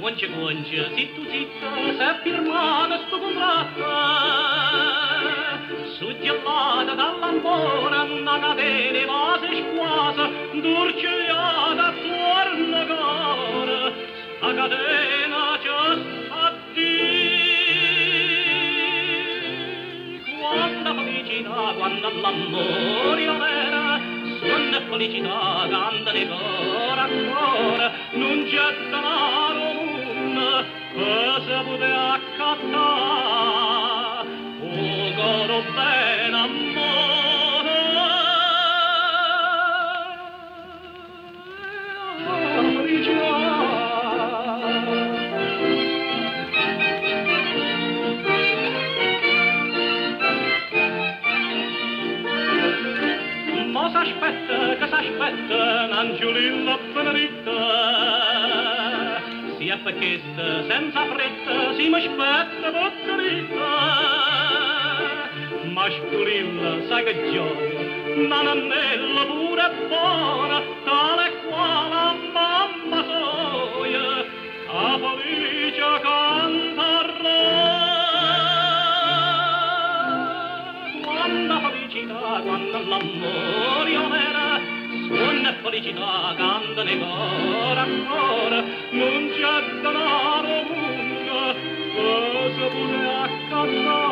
Guance, zitto, s'è firmato sto contratto, suggelata dall'amore, una catena vase squasa, d'urcigliata attorno al cuore, sta catena ci sta quanta felicità, quando l'amore non era, suona felicità, canta di cuore a cuore, non c'è denaro mondo, cosa poteva accattare, o coro bene amore, felicità. Che s'aspetta, Angiolilla Benedetta, sia perchetta, senza fretta, si m'aspetta boccoletta. Mascolilla, sai che gioia, nanannella pure buona, tale quale a mamma soia, a felice cantarà. Quanta felicità, quando l'amore non era, suona felicità, canta di cuore a cuore, non c'è denaro mondo, cosa poteva accattare.